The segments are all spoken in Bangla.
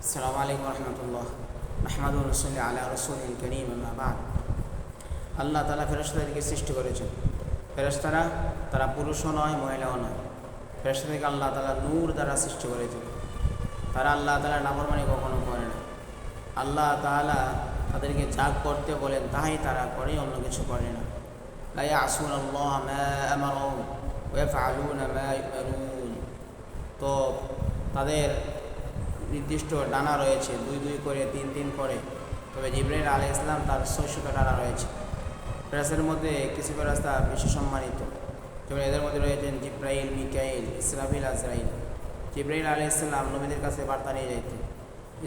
আসসালামু আলাইকুম রহমতুল্লাহ আহমদুর রসুল আলা রসুল করিম আবাদ। আল্লাহ তালা ফেরেশতাদেরকে সৃষ্টি করেছেন। ফেরেশতারা তারা পুরুষও নয়, মহিলাও নয়। ফেরেশতাদেরকে আল্লাহ তালা নূর দ্বারা সৃষ্টি করেছেন। তারা আল্লাহ তালার নাফরমানি কখনো করে না। আল্লাহ তাআলা তাদেরকে যা করতে বলেন তাই তারা করে, অন্য কিছু করে না। লা ইয়াসুনাল্লাহ মা আমারহুম ওয়া ইয়াফআলুনা মা ইউমারুন। তো তাদের নির্দিষ্ট ডানা রয়েছে, দুই দুই করে, তিন তিন করে। তবে জিবরাইল আলাইহিস সালাম তার ৬০০টা ডানা রয়েছে। ফেরেশতাদের মধ্যে কিছু ফেরেশতা বেশি সম্মানিত, যেমন এদের মধ্যে রয়েছেন জিবরাইল, মিকাইল, ইসরাফিল, আজরাইল। জিবরাইল আলাইহিস সালাম নবীদের কাছে বার্তা নিয়ে যেতেন।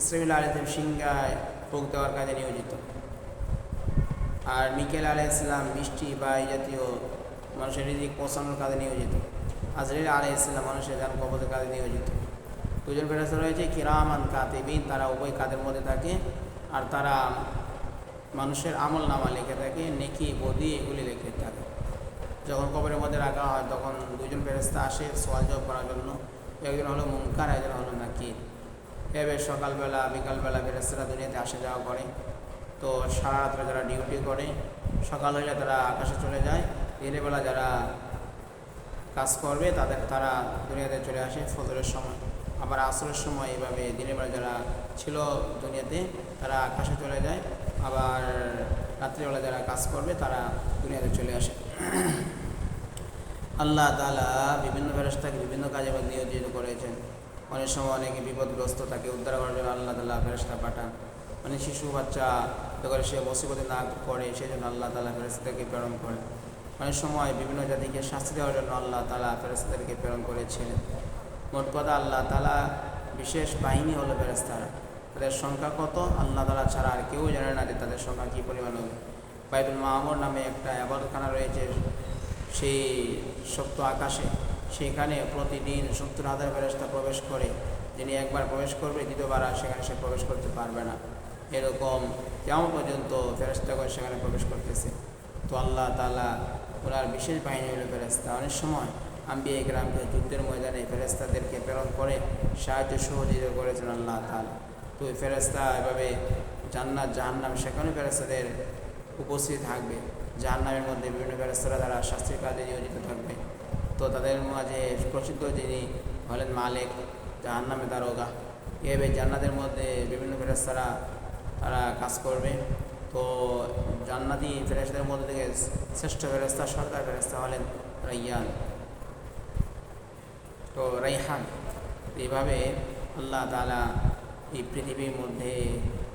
ইসরাফিল আলাইহিস সালাম সিংহায় ফুঁক দেওয়ার কাজে নিয়োজিত, আর মিকাইল আলাইহিস সালাম বৃষ্টি বা এই জাতীয় মানুষের রিজিক পৌঁছানোর কাজে নিয়োজিত। আজরাইল আলাইহিস সালাম মানুষের জান কবজের কাজে নিয়োজিত। দুজন ফেরেশতা রয়েছে কিরামান কাতিবিন, তারা উভয় কাদের মধ্যে থাকে, আর তারা মানুষের আমল নামা লিখে থাকে, নেকি বদি এগুলি লিখে থাকে। যখন কবরের মধ্যে রাখা হয় তখন দুজন ফেরেশতা আসে সওয়াল জবাব করার জন্য। একজন হলো মুনকার, একজন হলো নাকির। এভাবে সকালবেলা বিকালবেলা ফেরেশতারা দুনিয়াতে আসা যাওয়া করে। তো সারা রাত্রে যারা ডিউটি করে, সকাল হইলে তারা আকাশে চলে যায়। দিনের বেলা যারা কাজ করবে তারা দুনিয়াতে চলে আসে ফজরের সময়, আবার আসরের সময়। এইভাবে দিনের বেলা যারা ছিল দুনিয়াতে তারা আকাশে চলে যায়, আবার রাত্রিবেলা যারা কাজ করবে তারা দুনিয়াতে চলে আসে। আল্লাহ তাআলা বিভিন্ন ফেরেশতাকে বিভিন্ন কাজে নিয়োজিত করেছেন। অনেক সময় অনেকে বিপদগ্রস্ত তাকে উদ্ধার করার জন্য আল্লাহ তাআলা ফেরেশতা পাঠান। অনেক শিশু বাচ্চা করে সে মুসিবতে না পড়ে সেই জন্য আল্লাহ তাআলা ফেরেশতাকে প্রেরণ করেন। অনেক সময় বিভিন্ন জাতিকে শাস্তি দেওয়ার জন্য আল্লাহ তাআলা ফেরেশতাদেরকে প্রেরণ করেছিলেন। মোট কথা আল্লাহ তাআলা বিশেষ বাহিনী হলো ফেরেশতারা। তাদের সংখ্যা কত আল্লাহ তাআলা ছাড়া আর কেউ জানে না যে তাদের সংখ্যা কী পরিমাণ হবে। বাইতুল মামুর নামে একটা ইবাদতখানা রয়েছে সেই সপ্ত আকাশে, সেখানে প্রতিদিন ৭০,০০০ ফেরেশতা প্রবেশ করে। যিনি একবার প্রবেশ করবে দ্বিতীয়বার আর সেখানে সে প্রবেশ করতে পারবে না। এরকম কেমন পর্যন্ত ফেরেশতাগণ সেখানে প্রবেশ করতেছে। তো আল্লাহ তাআলা ওনার বিশেষ বাহিনী হলো ফেরেশতা। অনেক সময় আম্বিয়া ইকরামকে যুদ্ধের ময়দানে ফেরেশতাদেরকে প্রেরণ করে সাহায্য সহযোগিতা করেছেন আল্লাহ তাআলা। তো ওই ফেরেশতা এভাবে জান্নাত জাহান্নাম সেখানে ফেরেশতাদের উপস্থিত থাকবে। জাহান্নামের মধ্যে বিভিন্ন ফেরেশতারা তারা শাস্তির কাজে নিয়োজিত থাকবে। তো তাদের মাঝে প্রসিদ্ধ যিনি হলেন মালিক, জাহান্নামে দারোগা। এভাবে জান্নাতের মধ্যে বিভিন্ন ফেরেশতারা তারা কাজ করবে। তো জান্নাতি ফেরেশতাদের মধ্যে থেকে শ্রেষ্ঠ ফেরেশতা, সরদার ফেরেশতা হলেন রাইয়ান, তো রাইহান। এইভাবে আল্লাহ তাআলা এই পৃথিবীর মধ্যে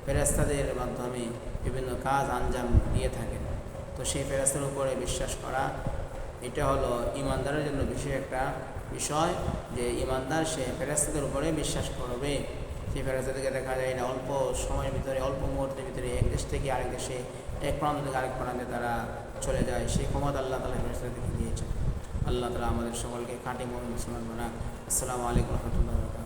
ফেরেশতাদের মাধ্যমে বিভিন্ন কাজ আঞ্জাম দিয়ে থাকেন। তো সেই ফেরেশতার উপরে বিশ্বাস করা এটা হলো ইমানদারের জন্য বিশেষ একটা বিষয়, যে ইমানদার সে ফেরেশতাদের উপরে বিশ্বাস করবে। সেই ফেরেশতাদেরকে দেখা যায় না অল্প সময়ের ভিতরে, অল্প মুহূর্তের ভিতরে এক দেশ থেকে আরেক দেশে, এক প্রান্ত থেকে আরেক প্রান্তে তারা চলে যায়। সেই ক্ষমতা আল্লাহ তাআলা ফেরেশতাদেরকে দিয়েছেন। আল্লাহ তাআলা আমাদের সকলকে খাঁটি মুমিন মুসলমান বানাক। আসসালামু আলাইকুম রহমতুল্লাহ।